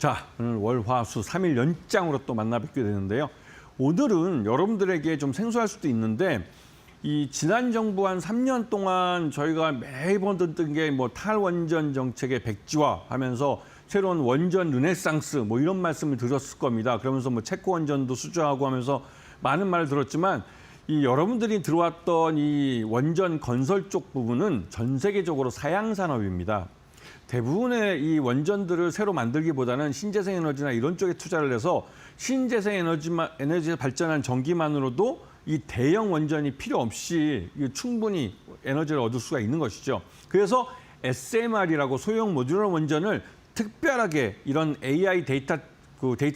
자, 오늘 월화수 3일 연장으로 또 만나 뵙게 되는데요. 오늘은 여러분들에게 좀 생소할 수도 있는데 이 지난 정부 한 3년 동안 저희가 매번 듣던 게 뭐 탈원전 정책의 백지화 하면서 새로운 원전 르네상스 뭐 이런 말씀을 드렸을 겁니다. 그러면서 뭐 체코 원전도 수주하고 하면서 많은 말을 들었지만 이 여러분들이 들어왔던 이 원전 건설 쪽 부분은 전 세계적으로 사양 산업입니다. 대부분의 이 원전들을 새로 만들기보다는 신재생 에너지나 이런 쪽에 투자를 해서 신재생 에너지에 발전한 전기만으로도 이 대형 원전이 필요 없이 충분히 에너지를 얻을 수가 있는 것이죠. 그래서 SMR이라고 소형 모듈러 원전을 특별하게 이런 AI 데이터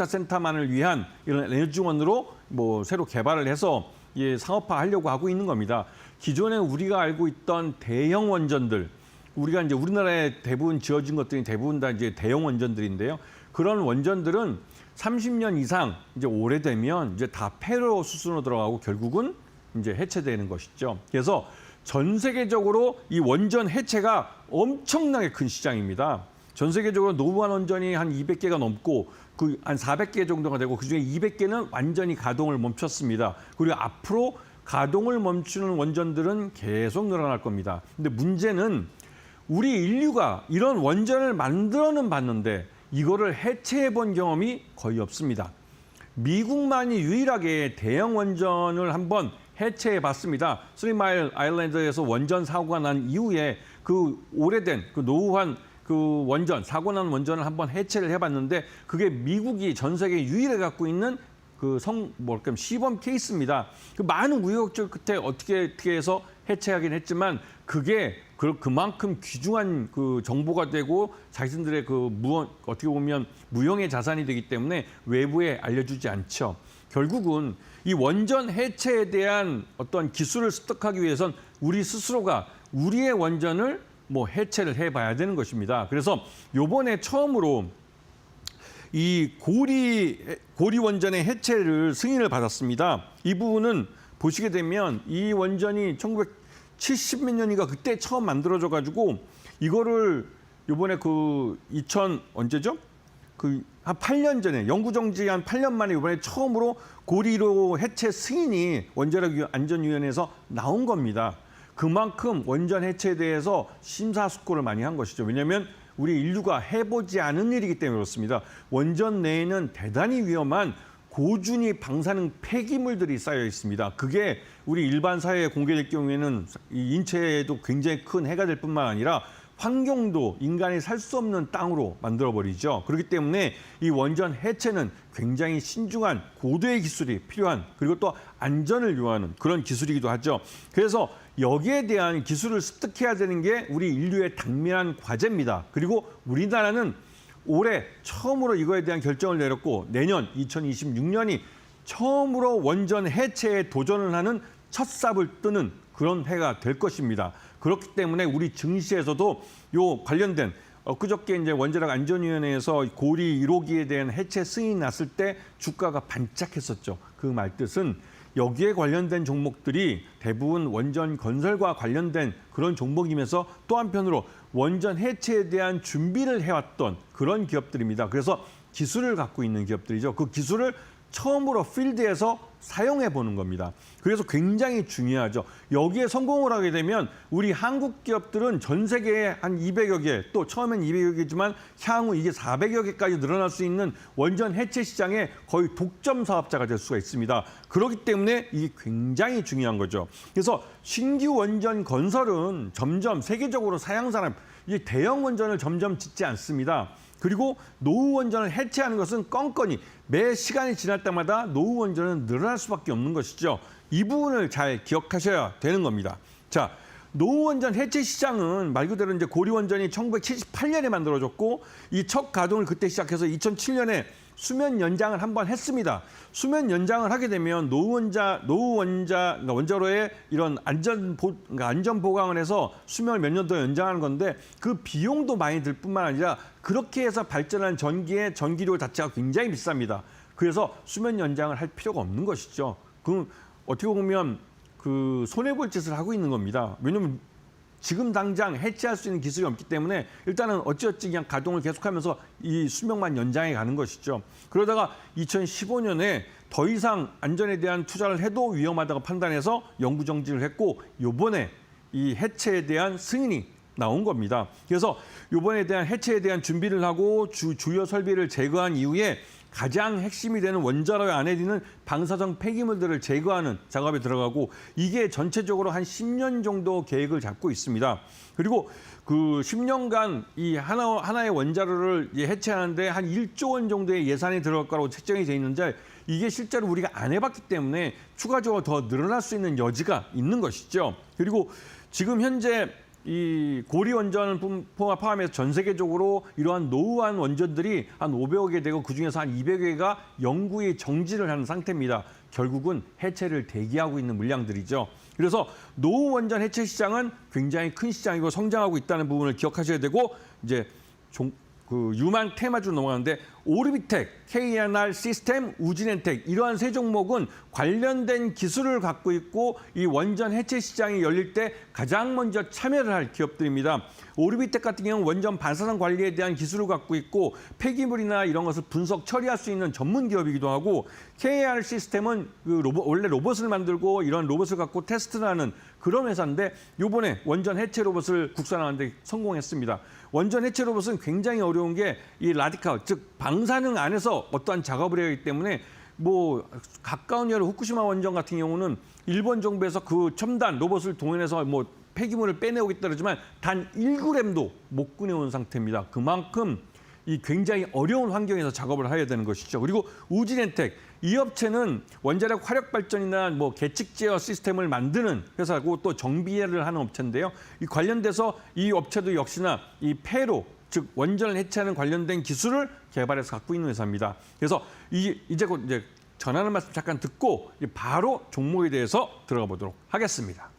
센터만을 위한 이런 에너지원으로 뭐 새로 개발을 해서 상업화하려고 하고 있는 겁니다. 기존에 우리가 알고 있던 대형 원전들, 우리가 이제 우리나라에 대부분 지어진 것들이 대부분 다 이제 대형 원전들인데요. 그런 원전들은 30년 이상 이제 오래되면 이제 다 폐로 수순으로 들어가고 결국은 이제 해체되는 것이죠. 그래서 전 세계적으로 이 원전 해체가 엄청나게 큰 시장입니다. 전 세계적으로 노후한 원전이 한 200개가 넘고 그 한 400개 정도가 되고 그중에 200개는 완전히 가동을 멈췄습니다. 그리고 앞으로 가동을 멈추는 원전들은 계속 늘어날 겁니다. 근데 문제는 우리 인류가 이런 원전을 만들어는 봤는데 이거를 해체해 본 경험이 거의 없습니다. 미국만이 유일하게 대형 원전을 한번 해체해 봤습니다. 쓰리마일 아일랜드에서 원전 사고가 난 이후에 그 오래된 그 노후한 그 원전, 사고 난 원전을 한번 해체를 해봤는데 그게 미국이 전 세계 유일하게 갖고 있는 그 시범 케이스입니다. 그 많은 우여곡절 끝에 어떻게 해서 해체하긴 했지만 그게 그만큼 귀중한 그 정보가 되고 자신들의 어떻게 보면 무형의 자산이 되기 때문에 외부에 알려주지 않죠. 결국은 이 원전 해체에 대한 어떤 기술을 습득하기 위해선 우리 스스로가 우리의 원전을 해체를 해봐야 되는 것입니다. 그래서 요번에 처음으로 이 고리 원전의 해체를 승인을 받았습니다. 이 부분은 보시게 되면 이 원전이 1970몇 년인가 그때 처음 만들어져 가지고 이거를 요번에 언제죠? 한 8년 전에 영구 정지한 8년 만에 이번에 처음으로 고리로 해체 승인이 원자력 안전위원회에서 나온 겁니다. 그만큼 원전 해체에 대해서 심사숙고를 많이 한 것이죠. 왜냐하면 우리 인류가 해보지 않은 일이기 때문에 그렇습니다. 원전 내에는 대단히 위험한 고준위 방사능 폐기물들이 쌓여 있습니다. 그게 우리 일반 사회에 공개될 경우에는 이 인체에도 굉장히 큰 해가 될 뿐만 아니라 환경도 인간이 살 수 없는 땅으로 만들어버리죠. 그렇기 때문에 이 원전 해체는 굉장히 신중한 고도의 기술이 필요한 그리고 또 안전을 요하는 그런 기술이기도 하죠. 그래서 여기에 대한 기술을 습득해야 되는 게 우리 인류의 당면한 과제입니다. 그리고 우리나라는 올해 처음으로 이거에 대한 결정을 내렸고 내년 2026년이 처음으로 원전 해체에 도전을 하는 첫 삽을 뜨는 그런 해가 될 것입니다. 그렇기 때문에 우리 증시에서도 요 관련된 그저께 이제 원자력 안전위원회에서 고리 1호기에 대한 해체 승인이 났을 때 주가가 반짝했었죠. 그 말뜻은 여기에 관련된 종목들이 대부분 원전 건설과 관련된 그런 종목이면서 또 한편으로 원전 해체에 대한 준비를 해왔던 그런 기업들입니다. 그래서 기술을 갖고 있는 기업들이죠. 그 기술을 처음으로 필드에서 사용해 보는 겁니다. 그래서 굉장히 중요하죠. 여기에 성공을 하게 되면 우리 한국 기업들은 전 세계에 한 200여 개, 또 처음엔 200여 개지만 향후 이게 400여 개까지 늘어날 수 있는 원전 해체 시장의 거의 독점 사업자가 될 수가 있습니다. 그렇기 때문에 이게 굉장히 중요한 거죠. 그래서 신규 원전 건설은 점점 세계적으로 사양 산업, 이 대형 원전을 점점 짓지 않습니다. 그리고 노후 원전을 해체하는 것은 건건이 매 시간이 지날 때마다 노후 원전은 늘어날 수밖에 없는 것이죠. 이 부분을 잘 기억하셔야 되는 겁니다. 자, 노후 원전 해체 시장은 말 그대로 이제 고리 원전이 1978년에 만들어졌고 이 첫 가동을 그때 시작해서 2007년에 수면 연장을 한번 했습니다. 수면 연장을 하게 되면 원자로의 이런 안전 보강을 해서 수명을 몇 년 더 연장하는 건데 그 비용도 많이 들 뿐만 아니라 그렇게 해서 발전한 전기의 전기료 자체가 굉장히 비쌉니다. 그래서 수면 연장을 할 필요가 없는 것이죠. 어떻게 보면 손해볼 짓을 하고 있는 겁니다. 왜냐하면 지금 당장 해체할 수 있는 기술이 없기 때문에 일단은 어찌어찌 그냥 가동을 계속하면서 이 수명만 연장해 가는 것이죠. 그러다가 2015년에 더 이상 안전에 대한 투자를 해도 위험하다고 판단해서 영구 정지를 했고 이번에 이 해체에 대한 승인이 나온 겁니다. 그래서 이번에 대한 해체에 대한 준비를 하고 주요 설비를 제거한 이후에 가장 핵심이 되는 원자로의 안에 있는 방사성 폐기물들을 제거하는 작업에 들어가고 이게 전체적으로 한 10년 정도 계획을 잡고 있습니다. 그리고 그 10년간 이 하나의 원자로를 해체하는데 한 1조 원 정도의 예산이 들어갈 거라고 책정이 돼 있는데 이게 실제로 우리가 안 해봤기 때문에 추가적으로 더 늘어날 수 있는 여지가 있는 것이죠. 그리고 지금 현재 이 고리 원전을 포함해서 전 세계적으로 이러한 노후한 원전들이 한 500여 개 되고 그중에서 한 200여 개가 영구히 정지를 하는 상태입니다. 결국은 해체를 대기하고 있는 물량들이죠. 그래서 노후 원전 해체 시장은 굉장히 큰 시장이고 성장하고 있다는 부분을 기억하셔야 되고 이제 유망 테마주로 넘어가는데 오르비텍, KNR 시스템, 우진엔텍 이러한 세 종목은 관련된 기술을 갖고 있고 이 원전 해체 시장이 열릴 때 가장 먼저 참여를 할 기업들입니다. 오르비텍 같은 경우는 원전 반사성 관리에 대한 기술을 갖고 있고 폐기물이나 이런 것을 분석 처리할 수 있는 전문 기업이기도 하고 KNR 시스템은 원래 로봇을 만들고 이런 로봇을 갖고 테스트를 하는 그런 회사인데 이번에 원전 해체 로봇을 국산화하는 데 성공했습니다. 원전 해체 로봇은 굉장히 어려운 게 이 라디칼, 즉 방사능 안에서 어떠한 작업을 해야 하기 때문에 뭐 가까운 여름 후쿠시마 원전 같은 경우는 일본 정부에서 그 첨단 로봇을 동원해서 뭐 폐기물을 빼내오겠다 그러지만 단 1g도 못 꺼내온 상태입니다. 그만큼 이 굉장히 어려운 환경에서 작업을 해야 되는 것이죠. 그리고 우진엔텍 이 업체는 원자력 화력 발전이나 뭐 계측 제어 시스템을 만드는 회사고 또 정비를 하는 업체인데요. 이 관련돼서 이 업체도 역시나 이 폐로 즉 원전을 해체하는 관련된 기술을 개발해서 갖고 있는 회사입니다. 그래서 이제 곧 전하는 말씀 잠깐 듣고 바로 종목에 대해서 들어가 보도록 하겠습니다.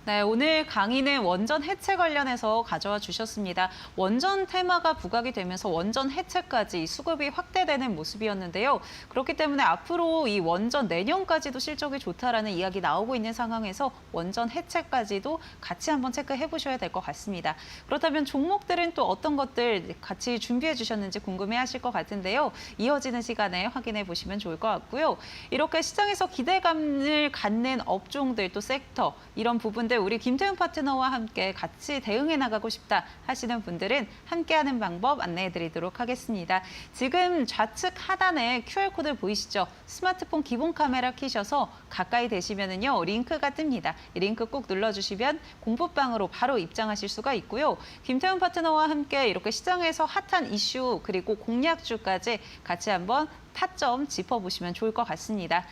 네, 오늘 강의는 원전 해체 관련해서 가져와 주셨습니다. 원전 테마가 부각이 되면서 원전 해체까지 수급이 확대되는 모습이었는데요. 그렇기 때문에 앞으로 이 원전 내년까지도 실적이 좋다라는 이야기 나오고 있는 상황에서 원전 해체까지도 같이 한번 체크해 보셔야 될 것 같습니다. 그렇다면 종목들은 또 어떤 것들 같이 준비해 주셨는지 궁금해 하실 것 같은데요. 이어지는 시간에 확인해 보시면 좋을 것 같고요. 이렇게 시장에서 기대감을 갖는 업종들 또 섹터 이런 부분들 우리 김태훈 파트너와 함께 같이 대응해 나가고 싶다 하시는 분들은 함께하는 방법 안내해 드리도록 하겠습니다. 지금 좌측 하단에 QR코드 보이시죠? 스마트폰 기본 카메라 켜셔서 가까이 되시면은요 링크가 뜹니다. 이 링크 꼭 눌러주시면 공부방으로 바로 입장하실 수가 있고요. 김태훈 파트너와 함께 이렇게 시장에서 핫한 이슈 그리고 공략주까지 같이 한번 타점 짚어보시면 좋을 것 같습니다.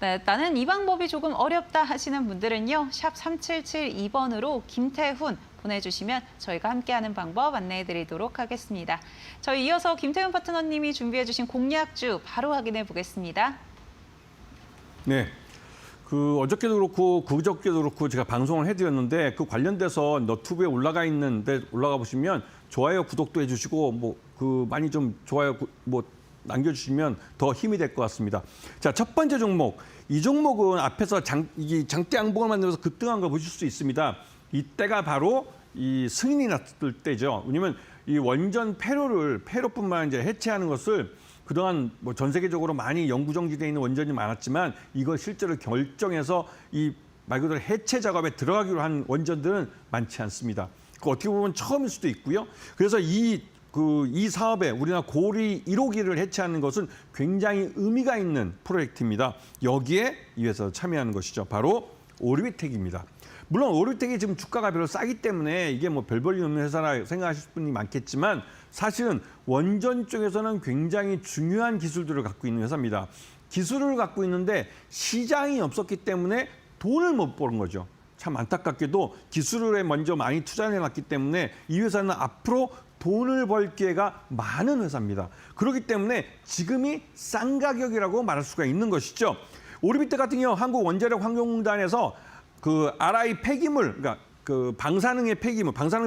네, 나는 이 방법이 조금 어렵다 하시는 분들은요. 샵 3772번으로 김태훈 보내주시면 저희가 함께하는 방법 안내해드리도록 하겠습니다. 저희 이어서 김태훈 파트너님이 준비해주신 공략주 바로 확인해 보겠습니다. 네. 어저께도 그렇고 그저께도 그렇고 제가 방송을 해드렸는데 그 관련돼서 너튜브에 올라가 있는데 올라가 보시면 좋아요, 구독도 해주시고 많이 좀 좋아요 남겨주시면 더 힘이 될 것 같습니다. 자, 첫 번째 종목. 이 종목은 앞에서 장대 양봉을 만들면서 급등한 걸 보실 수 있습니다. 이때가 바로 이 승인이 났을 때죠. 왜냐면 이 원전 폐로뿐만 아니라 해체하는 것을 그동안 전 세계적으로 많이 영구정지되어 있는 원전이 많았지만 이걸 실제로 결정해서 말 그대로 해체 작업에 들어가기로 한 원전들은 많지 않습니다. 어떻게 보면 처음일 수도 있고요. 그래서 이 사업에 우리나라 고리 1호기를 해체하는 것은 굉장히 의미가 있는 프로젝트입니다. 여기에 이 회사가 참여하는 것이죠. 바로 오르비텍입니다. 물론 오르비텍이 지금 주가가 별로 싸기 때문에 이게 별 볼일 없는 회사라 생각하실 분이 많겠지만 사실은 원전 쪽에서는 굉장히 중요한 기술들을 갖고 있는 회사입니다. 기술을 갖고 있는데 시장이 없었기 때문에 돈을 못 버는 거죠. 참 안타깝게도 기술에 먼저 많이 투자해 놨기 때문에 이 회사는 앞으로 돈을 벌 기회가 많은 회사입니다. 그렇기 때문에 지금이 싼 가격이라고 말할 수가 있는 것이죠. 오르비텍 같은 경우 한국원자력환경공단에서 RI 폐기물, 그러니까 방사능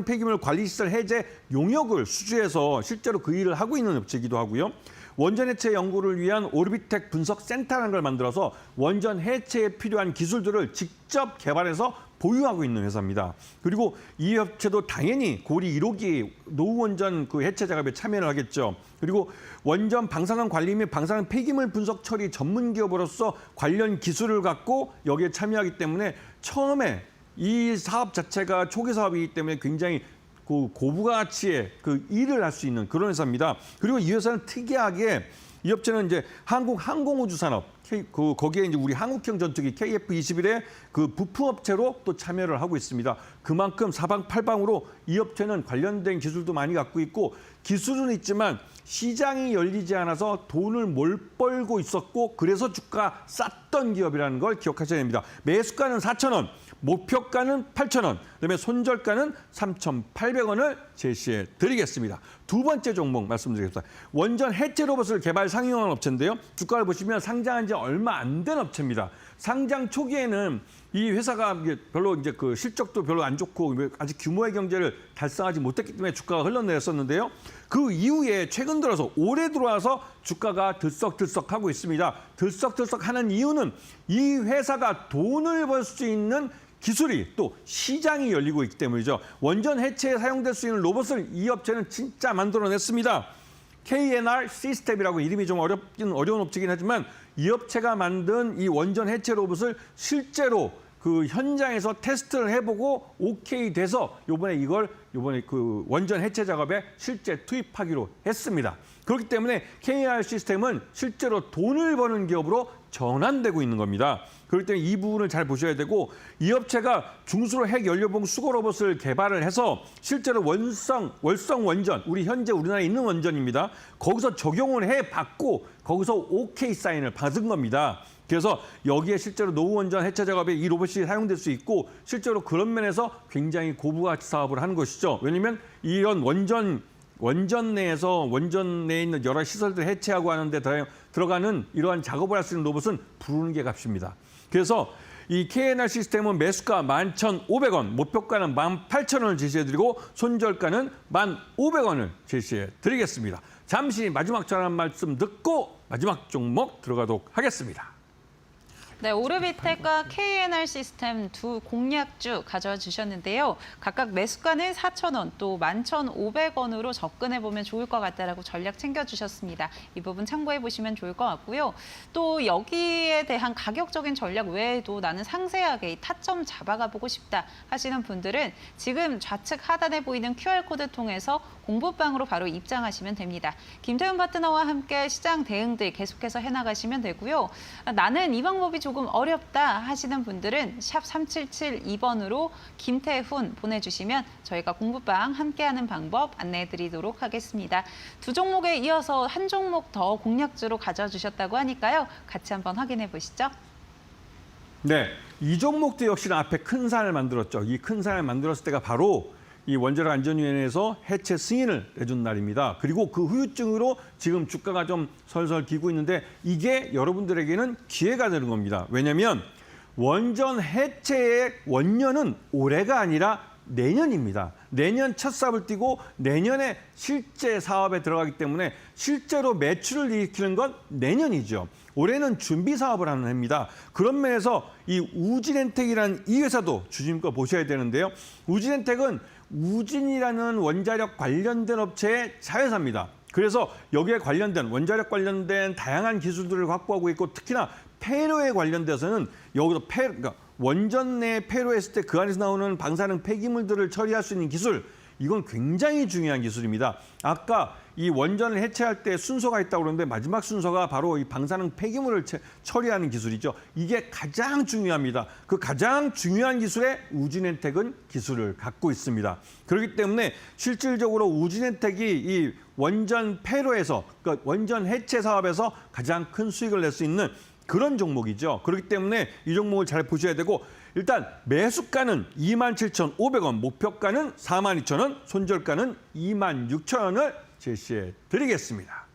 폐기물 관리시설 해제 용역을 수주해서 실제로 그 일을 하고 있는 업체이기도 하고요. 원전 해체 연구를 위한 오르비텍 분석 센터라는 걸 만들어서 원전 해체에 필요한 기술들을 직접 개발해서 보유하고 있는 회사입니다. 그리고 이 업체도 당연히 고리 1호기 노후 원전 그 해체 작업에 참여를 하겠죠. 그리고 원전 방사능 관리 및 방사능 폐기물 분석 처리 전문 기업으로서 관련 기술을 갖고 여기에 참여하기 때문에 처음에 이 사업 자체가 초기 사업이기 때문에 굉장히 그 고부가치의 그 일을 할 수 있는 그런 회사입니다. 그리고 이 회사는 특이하게 이 업체는 이제 한국 항공우주 산업 거기에 이제 우리 한국형 전투기 KF-21의 그 부품 업체로 또 참여를 하고 있습니다. 그만큼 사방팔방으로 이 업체는 관련된 기술도 많이 갖고 있고 기술은 있지만 시장이 열리지 않아서 돈을 못 벌고 있었고 그래서 주가 쌌던 기업이라는 걸 기억하셔야 됩니다. 매수가는 4,000원, 목표가는 8,000원, 그다음에 손절가는 3,800원을 제시해 드리겠습니다. 두 번째 종목 말씀드리겠습니다. 원전 해체 로봇을 개발 상용한 업체인데요. 주가를 보시면 상장한 지 얼마 안 된 업체입니다. 상장 초기에는 이 회사가 별로 이제 그 실적도 별로 안 좋고 아직 규모의 경제를 달성하지 못했기 때문에 주가가 흘러내렸었는데요. 그 이후에 최근 들어서 올해 들어와서 주가가 들썩들썩하고 있습니다. 들썩들썩하는 이유는 이 회사가 돈을 벌 수 있는 기술이 또 시장이 열리고 있기 때문이죠. 원전 해체에 사용될 수 있는 로봇을 이 업체는 진짜 만들어냈습니다. KNR 시스템이라고 이름이 좀 어려운 업체이긴 하지만 이 업체가 만든 이 원전 해체 로봇을 실제로 그 현장에서 테스트를 해보고 오케이 돼서 요번에 그 원전 해체 작업에 실제 투입하기로 했습니다. 그렇기 때문에 KNR 시스템은 실제로 돈을 버는 기업으로 전환되고 있는 겁니다. 그렇기 때문에 이 부분을 잘 보셔야 되고 이 업체가 중수로 핵 연료봉 수거 로봇을 개발을 해서 실제로 월성 원전, 우리나라에 있는 원전입니다. 거기서 적용을 해봤고 거기서 오케이 사인을 받은 겁니다. 그래서 여기에 실제로 노후 원전 해체 작업에 이 로봇이 사용될 수 있고 실제로 그런 면에서 굉장히 고부가치 사업을 하는 것이죠. 왜냐하면 이런 원전 내에 있는 여러 시설들 해체하고 하는데 들어가는 이러한 작업을 할 수 있는 로봇은 부르는 게 값입니다. 그래서 이 KNR 시스템은 매수가 11,500원, 목표가는 18,000원을 제시해드리고 손절가는 1,500원을 제시해드리겠습니다. 잠시 마지막 전화 말씀 듣고 마지막 종목 들어가도록 하겠습니다. 네, 오르비텍과 KNR 시스템 두 공략주 가져와 주셨는데요. 각각 매수가는 4,000원, 또 11,500원으로 접근해보면 좋을 것 같다라고 전략 챙겨주셨습니다. 이 부분 참고해보시면 좋을 것 같고요. 또 여기에 대한 가격적인 전략 외에도 나는 상세하게 이 타점 잡아가보고 싶다 하시는 분들은 지금 좌측 하단에 보이는 QR코드 통해서 공부방으로 바로 입장하시면 됩니다. 김태훈 파트너와 함께 시장 대응들 계속해서 해나가시면 되고요. 나는 이 방법이 조금 어렵다 하시는 분들은 샵 3772번으로 김태훈 보내주시면 저희가 공부방 함께하는 방법 안내해드리도록 하겠습니다. 두 종목에 이어서 한 종목 더 공략주로 가져와 주셨다고 하니까요. 같이 한번 확인해 보시죠. 네, 이 종목도 역시나 앞에 큰 산을 만들었죠. 이 큰 산을 만들었을 때가 바로 이 원자력 안전위원회에서 해체 승인을 내준 날입니다. 그리고 그 후유증으로 지금 주가가 좀 설설 기고 있는데 이게 여러분들에게는 기회가 되는 겁니다. 왜냐하면 원전 해체의 원년은 올해가 아니라 내년입니다. 내년 첫 삽을 띄고 내년에 실제 사업에 들어가기 때문에 실제로 매출을 일으키는 건 내년이죠. 올해는 준비 사업을 하는 해입니다. 그런 면에서 이 우진엔텍이라는 이 회사도 주심껏 보셔야 되는데요. 우진엔텍은 우진이라는 원자력 관련된 업체의 자회사입니다. 그래서 여기에 관련된 원자력 관련된 다양한 기술들을 확보하고 있고 특히나 폐로에 관련돼서는 여기서 그러니까 원전 내 폐로했을 때 그 안에서 나오는 방사능 폐기물들을 처리할 수 있는 기술, 이건 굉장히 중요한 기술입니다. 아까 이 원전을 해체할 때 순서가 있다고 그러는데 마지막 순서가 바로 이 방사능 폐기물을 처리하는 기술이죠. 이게 가장 중요합니다. 그 가장 중요한 기술에 우진엔텍은 기술을 갖고 있습니다. 그렇기 때문에 실질적으로 우진엔텍이 이 원전 폐로에서 그러니까 원전 해체 사업에서 가장 큰 수익을 낼 수 있는 그런 종목이죠. 그렇기 때문에 이 종목을 잘 보셔야 되고 일단 매수가는 27,500원, 목표가는 42,000원, 손절가는 26,000원을 제시해 드리겠습니다.